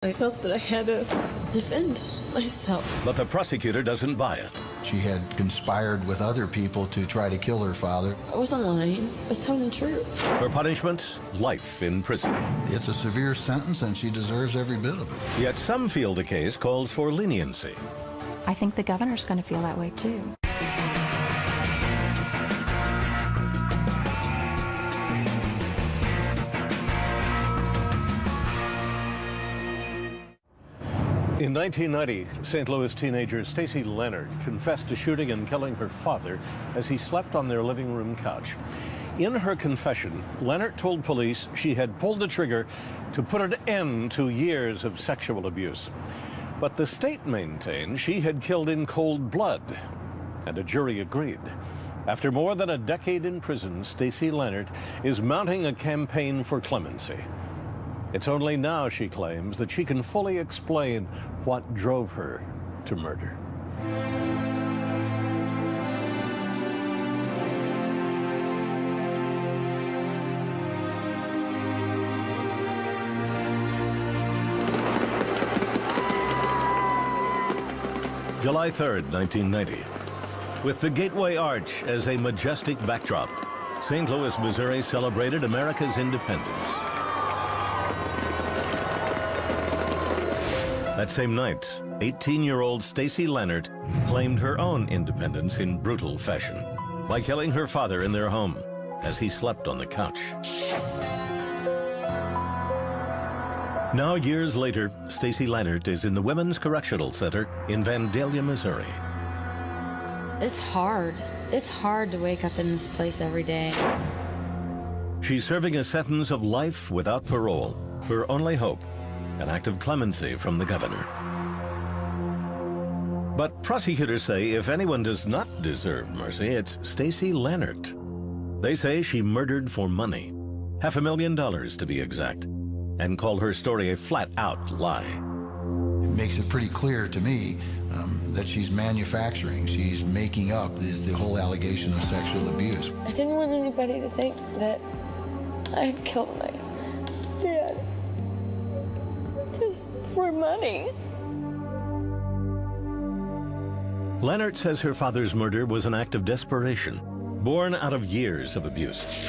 I felt that I had to defend myself. But the prosecutor doesn't buy it. She had conspired with other people to try to kill her father. I wasn't lying. I was telling the truth. Her punishment, life in prison. It's a severe sentence, and she deserves every bit of it. Yet some feel the case calls for leniency. I think the governor's going to feel that way, too. In 1990, St. Louis teenager Stacy Leonard confessed to shooting and killing her father as he slept on their living room couch. In her confession, Leonard told police she had pulled the trigger to put an end to years of sexual abuse. But the state maintained she had killed in cold blood, and a jury agreed. After more than a decade in prison, Stacy Leonard is mounting a campaign for clemency. It's only now, she claims, that she can fully explain what drove her to murder. July 3rd, 1990. With the Gateway Arch as a majestic backdrop, St. Louis, Missouri celebrated America's independence. That same night, 18-year-old Stacy Leonard claimed her own independence in brutal fashion by killing her father in their home as he slept on the couch. Now, years later, Stacy Leonard is in the Women's Correctional Center in Vandalia, Missouri. It's hard. It's hard to wake up in this place every day. She's serving a sentence of life without parole, her only hope, an act of clemency from the governor. But prosecutors say if anyone does not deserve mercy, it's Stacy Leonard. They say she murdered for money, $500,000 to be exact, and call her story a flat-out lie. It makes it pretty clear to me that she's manufacturing, she's making up the whole allegation of sexual abuse. I didn't want anybody to think that I had killed my dad. Just for money. Leonard says her father's murder was an act of desperation, born out of years of abuse.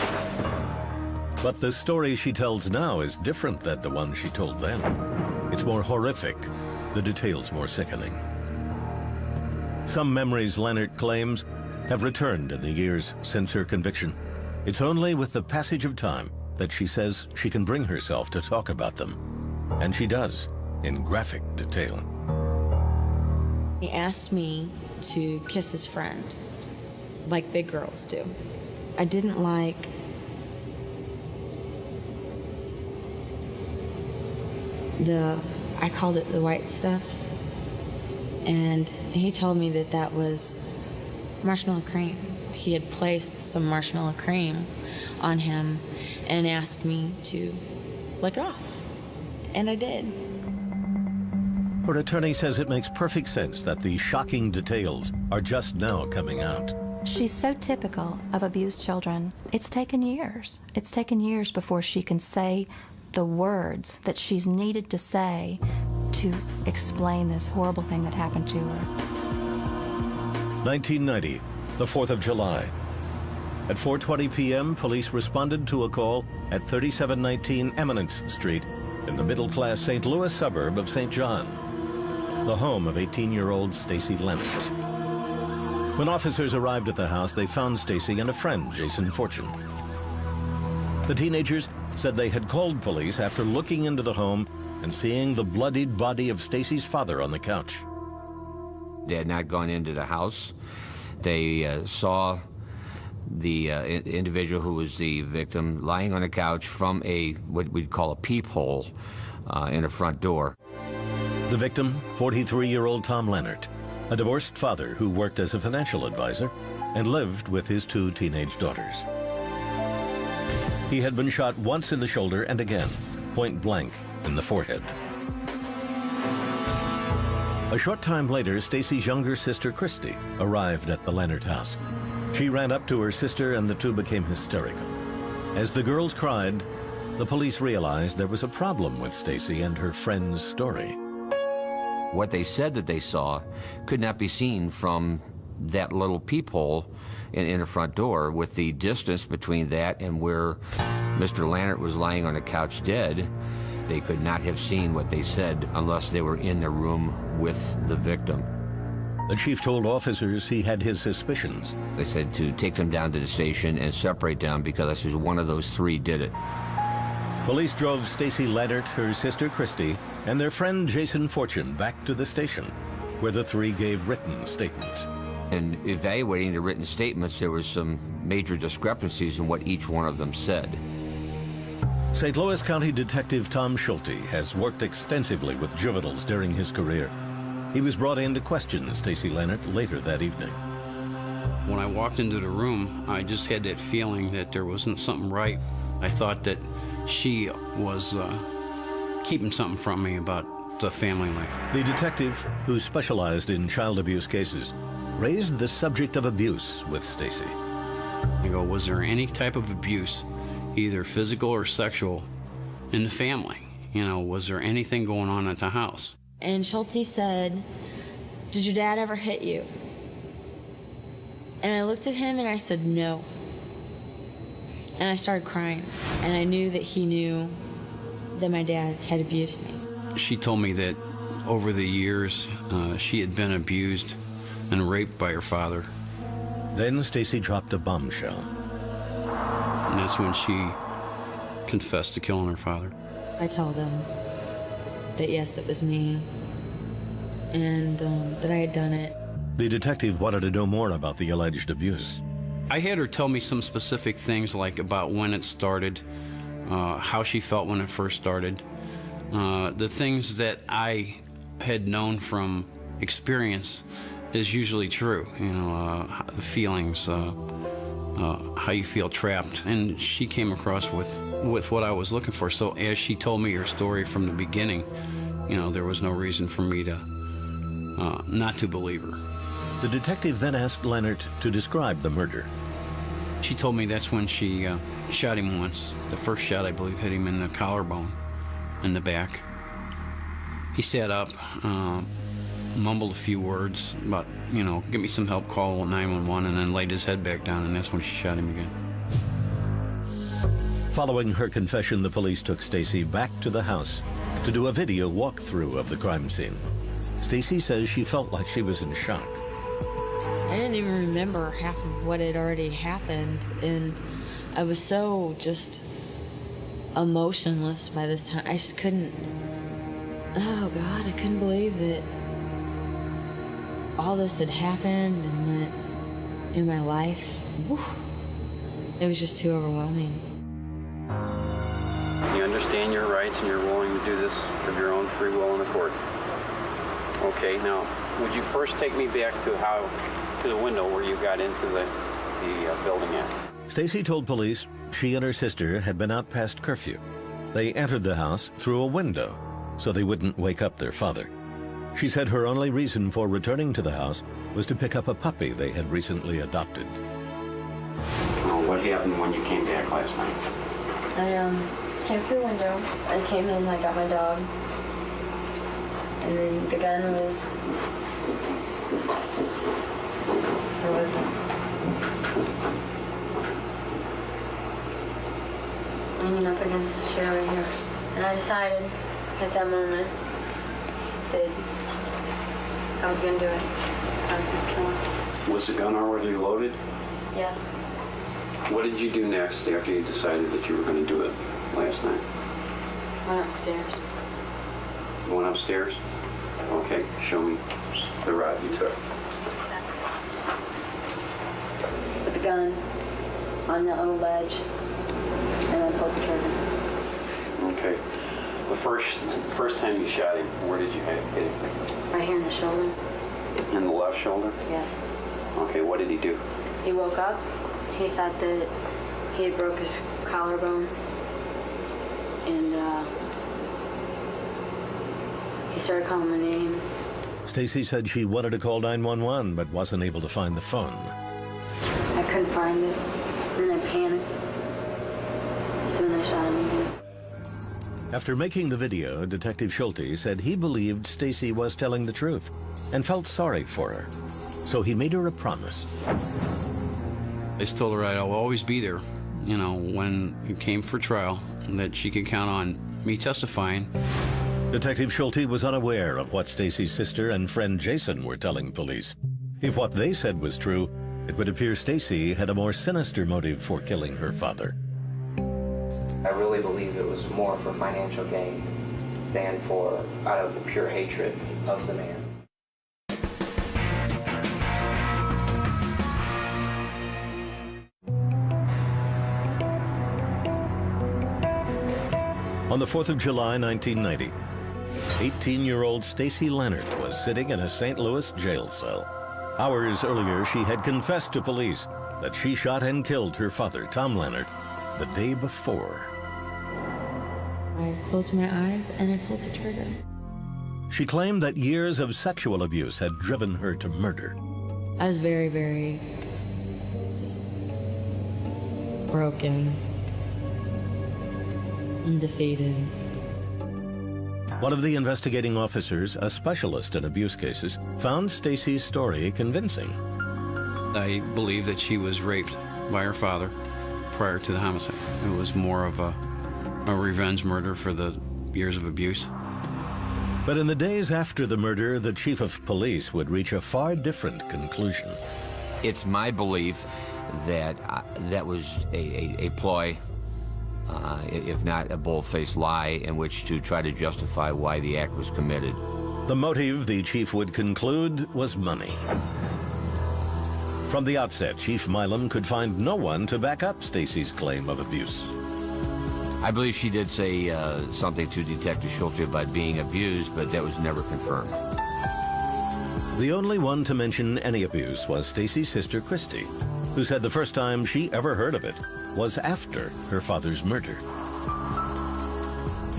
But the story she tells now is different than the one she told then. It's more horrific, the details more sickening. Some memories, Leonard claims, have returned in the years since her conviction. It's only with the passage of time that she says she can bring herself to talk about them. And she does, in graphic detail. He asked me to kiss his friend, like big girls do. I didn't like I called it the white stuff, and he told me that that was marshmallow cream. He had placed some marshmallow cream on him and asked me to lick it off, and I did. Her attorney says it makes perfect sense that the shocking details are just now coming out. She's so typical of abused children. It's taken years. It's taken years before she can say the words that she's needed to say to explain this horrible thing that happened to her. 1990, the 4th of July. At 4:20 p.m., police responded to a call at 3719 Eminence Street in the middle-class St. Louis suburb of St. John, the home of 18-year-old Stacy Leonard. When officers arrived at the house, they found Stacy and a friend, Jason Fortune. The teenagers said they had called police after looking into the home and seeing the bloodied body of Stacy's father on the couch. They had not gone into the house. They saw the individual who was the victim lying on a couch from what we'd call a peephole in a front door. The victim, 43-year-old Tom Leonard, a divorced father who worked as a financial advisor and lived with his 2 teenage daughters. He had been shot once in the shoulder and again, point blank, in the forehead. A short time later, Stacy's younger sister, Christy, arrived at the Leonard house. She ran up to her sister and the two became hysterical. As the girls cried, The police realized there was a problem with Stacy and her friend's story. What they said that they saw could not be seen from that little peephole in the front door, with the distance between that and where Mr. Lannert was lying on a couch dead. They could not have seen what they said unless they were in the room with the victim. The chief told officers he had his suspicions. They said to take them down to the station and separate them because one of those three did it. Police drove Stacy Lannert, her sister Christy, and their friend Jason Fortune back to the station, where the three gave written statements. In evaluating the written statements, there was some major discrepancies in what each one of them said. St. Louis County Detective Tom Schulte has worked extensively with juveniles during his career. He was brought in to question Stacy Lannert later that evening. When I walked into the room, I just had that feeling that there wasn't something right. I thought that she was keeping something from me about the family life. The detective, who specialized in child abuse cases, raised the subject of abuse with Stacy. You go, was there any type of abuse, either physical or sexual, in the family? You know, was there anything going on at the house? And Schulte said, "Did your dad ever hit you?" And I looked at him and I said, "No." And I started crying. And I knew that he knew that my dad had abused me. She told me that over the years, she had been abused and raped by her father. Then Stacy dropped a bombshell. And that's when she confessed to killing her father. I told him that yes, it was me, and that I had done it. The detective wanted to know more about the alleged abuse. I had her tell me some specific things, like about when it started, how she felt when it first started. The things that I had known from experience is usually true, you know, the feelings, how you feel trapped. And she came across with what I was looking for. So as she told me her story from the beginning, you know, there was no reason for me to not to believe her. The detective then asked Lannert to describe the murder. She told me that's when she shot him once. The first shot, I believe, hit him in the collarbone, in the back. He sat up, mumbled a few words about, you know, get me some help, call 911, and then laid his head back down, and that's when she shot him again. Following her confession, the police took Stacy back to the house to do a video walkthrough of the crime scene. Stacy says she felt like she was in shock. I didn't even remember half of what had already happened, and I was so just emotionless by this time. I just couldn't, oh God, I couldn't believe that all this had happened and that in my life, whew, it was just too overwhelming. You understand your rights and you're willing to do this of your own free will and accord. Okay, now, would you first take me back to the window where you got into the building at? Stacy told police she and her sister had been out past curfew. They entered the house through a window so they wouldn't wake up their father. She said her only reason for returning to the house was to pick up a puppy they had recently adopted. Oh, what happened when you came back last night? I came through the window. I came in, I got my dog. And then the gun was... Where was it? Leaning up against this chair right here. And I decided at that moment that I was going to do it. I was going to kill him. Was the gun already loaded? Yes. What did you do next after you decided that you were going to do it last night? Went upstairs. You went upstairs? Okay, show me the route you took. Put the gun on that little ledge, and then pulled the trigger. Okay. The first time you shot him, where did you hit him? Right here in the shoulder. In the left shoulder? Yes. Okay, what did he do? He woke up. He thought that he had broke his collarbone, and he started calling my name. Stacy said she wanted to call 911 but wasn't able to find the phone. I couldn't find it, and I panicked. So then I shot him again. After making the video, Detective Schulte said he believed Stacy was telling the truth and felt sorry for her. So he made her a promise. I just told her I will always be there, you know, when it came for trial, and that she could count on me testifying. Detective Schulte was unaware of what Stacy's sister and friend Jason were telling police. If what they said was true, it would appear Stacy had a more sinister motive for killing her father. I really believe it was more for financial gain than for out of the pure hatred of the man. On the 4th of July, 1990, 18-year-old Stacy Leonard was sitting in a St. Louis jail cell. Hours earlier, she had confessed to police that she shot and killed her father, Tom Leonard, the day before. I closed my eyes and I pulled the trigger. She claimed that years of sexual abuse had driven her to murder. I was very, very just broken and defeated. One of the investigating officers, a specialist in abuse cases, found Stacy's story convincing. I believe that she was raped by her father prior to the homicide. It was more of a revenge murder for the years of abuse. But in the days after the murder, the chief of police would reach a far different conclusion. It's my belief that that was a ploy, if not a bold-faced lie, in which to try to justify why the act was committed. The motive, the chief would conclude, was money. From the outset, Chief Milam could find no one to back up Stacy's claim of abuse. I believe she did say something to Detective Schulte about being abused, but that was never confirmed. The only one to mention any abuse was Stacy's sister, Christy, who said the first time she ever heard of it was after her father's murder.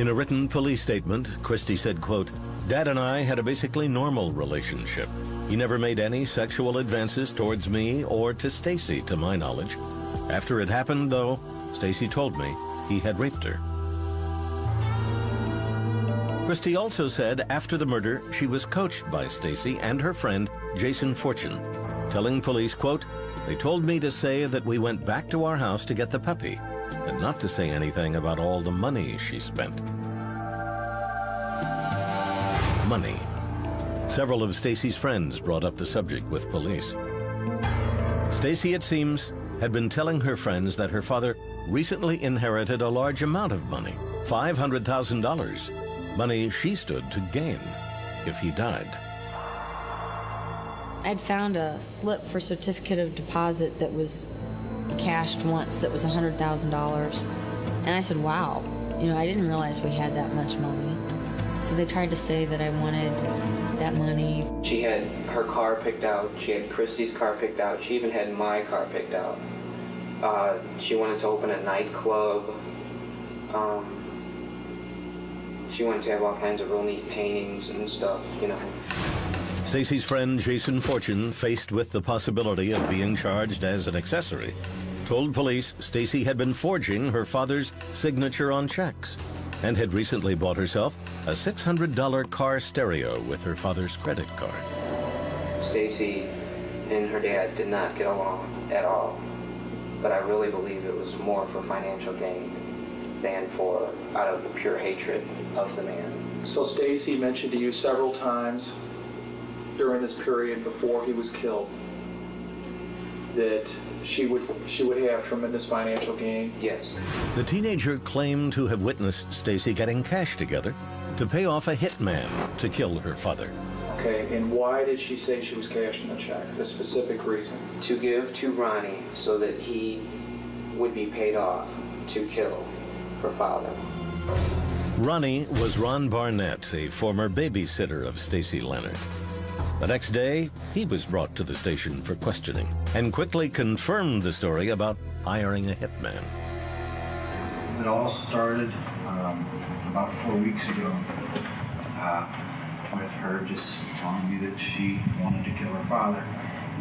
In a written police statement, Christy said, quote, "Dad and I had a basically normal relationship. He never made any sexual advances towards me or to Stacy, to my knowledge. After it happened, though, Stacy told me he had raped her." Christy also said after the murder, she was coached by Stacy and her friend, Jason Fortune, telling police, quote, "They told me to say that we went back to our house to get the puppy, and not to say anything about all the money she spent." Money. Several of Stacy's friends brought up the subject with police. Stacy, it seems, had been telling her friends that her father recently inherited a large amount of money, $500,000, money she stood to gain if he died. I'd found a slip for certificate of deposit that was cashed once that was $100,000. And I said, wow, you know, I didn't realize we had that much money. So they tried to say that I wanted that money. She had her car picked out. She had Christy's car picked out. She even had my car picked out. She wanted to open a nightclub. She wanted to have all kinds of real neat paintings and stuff, you know. Stacy's friend Jason Fortune, faced with the possibility of being charged as an accessory, told police Stacy had been forging her father's signature on checks and had recently bought herself a $600 car stereo with her father's credit card. Stacy and her dad did not get along at all, but I really believe it was more for financial gain than for out of the pure hatred of the man. So Stacy mentioned to you several times during this period before he was killed that she would have tremendous financial gain? Yes. The teenager claimed to have witnessed Stacy getting cash together to pay off a hitman to kill her father. Okay, and why did she say she was cashing the check? The specific reason? To give to Ronnie so that he would be paid off to kill her father. Ronnie was Ron Barnett, a former babysitter of Stacy Leonard. The next day, he was brought to the station for questioning and quickly confirmed the story about hiring a hitman. It all started about 4 weeks ago with her just telling me that she wanted to kill her father.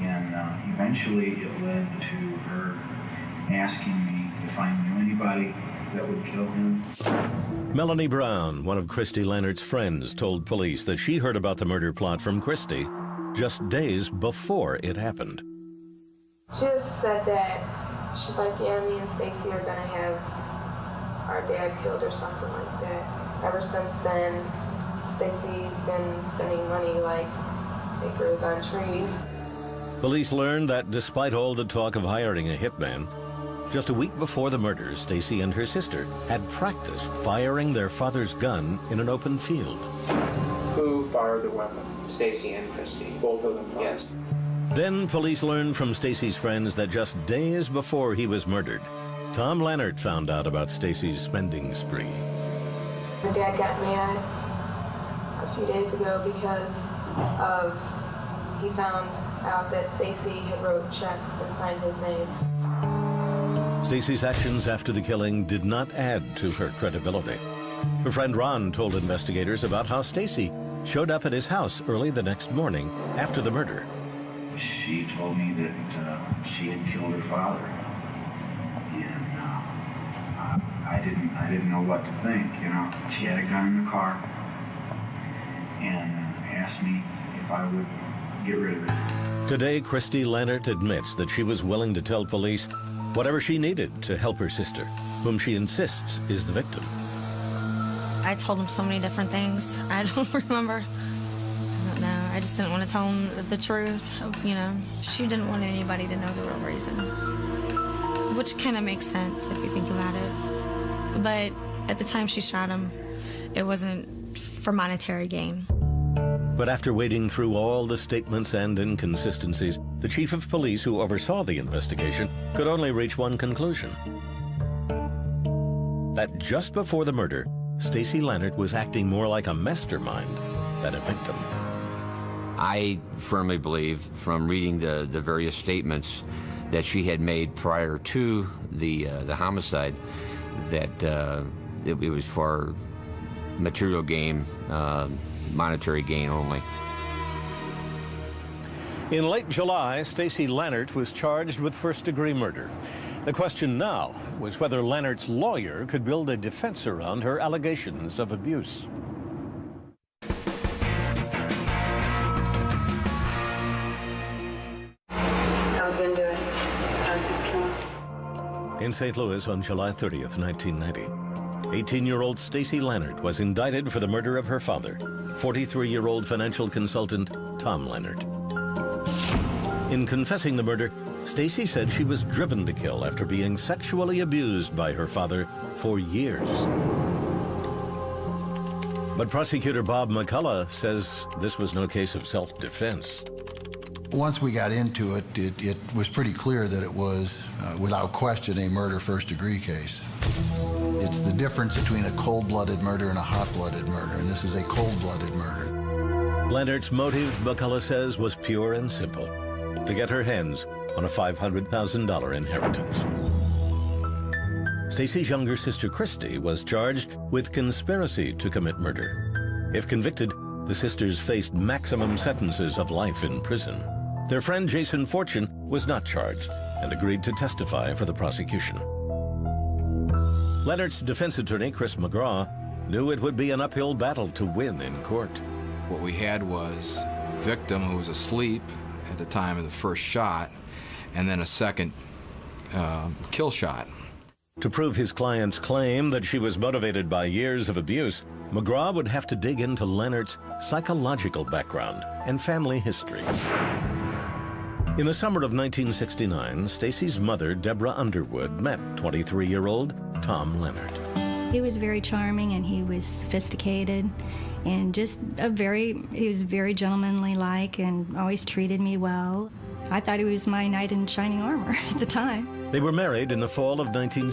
And eventually it led to her asking me if I knew anybody that would kill him. Melanie Brown, one of Christy Leonard's friends, told police that she heard about the murder plot from Christy just days before it happened. She just said that, she's like, yeah, me and Stacy are gonna have our dad killed or something like that. Ever since then, Stacy's been spending money like acres on trees. Police learned that despite all the talk of hiring a hitman, just a week before the murders, Stacy and her sister had practiced firing their father's gun in an open field. Who fired the weapon? Stacy and Christy. Both of them fired? Yes. Then police learned from Stacy's friends that just days before he was murdered, Tom Leonard found out about Stacy's spending spree. My dad got mad a few days ago because he found out that Stacy had wrote checks and signed his name. Stacy's actions after the killing did not add to her credibility. Her friend Ron told investigators about how Stacy showed up at his house early the next morning after the murder. She told me that she had killed her father, and I didn't know what to think. You know, she had a gun in the car and asked me if I would get rid of it. Today, Christy Leonard admits that she was willing to tell police whatever she needed to help her sister, whom she insists is the victim. I told him so many different things. I don't remember. I don't know. I just didn't want to tell him the truth. You know, she didn't want anybody to know the real reason, which kind of makes sense if you think about it. But at the time she shot him, it wasn't for monetary gain. But after wading through all the statements and inconsistencies, the chief of police who oversaw the investigation could only reach one conclusion: that just before the murder, Stacy Leonard was acting more like a mastermind than a victim. I firmly believe, from reading the various statements that she had made prior to the homicide, that it was for material gain, monetary gain only. In late July, Stacy Leonard was charged with first-degree murder. The question now was whether Leonard's lawyer could build a defense around her allegations of abuse. I was gonna do it. I was gonna kill him. In St. Louis on July 30th, 1990, 18-year-old Stacy Leonard was indicted for the murder of her father, 43-year-old financial consultant Tom Leonard. In confessing the murder, Stacy said she was driven to kill after being sexually abused by her father for years. But prosecutor Bob McCullough says this was no case of self-defense. Once we got into it, it was pretty clear that it was, without question, a murder first-degree case. It's the difference between a cold-blooded murder and a hot-blooded murder, and this is a cold-blooded murder. Leonard's motive, McCullough says, was pure and simple: to get her hands on a $500,000 inheritance. Stacy's younger sister, Christy, was charged with conspiracy to commit murder. If convicted, the sisters faced maximum sentences of life in prison. Their friend Jason Fortune was not charged and agreed to testify for the prosecution. Leonard's defense attorney, Chris McGraw, knew it would be an uphill battle to win in court. What we had was a victim who was asleep at the time of the first shot, and then a second kill shot. To prove his client's claim that she was motivated by years of abuse, McGraw would have to dig into Leonard's psychological background and family history. In the summer of 1969, Stacy's mother, Deborah Underwood, met 23-year-old Tom Leonard. He was very charming, and he was sophisticated, and just he was very gentlemanly-like and always treated me well. I thought he was my knight in shining armor at the time. They were married in the fall of 1970.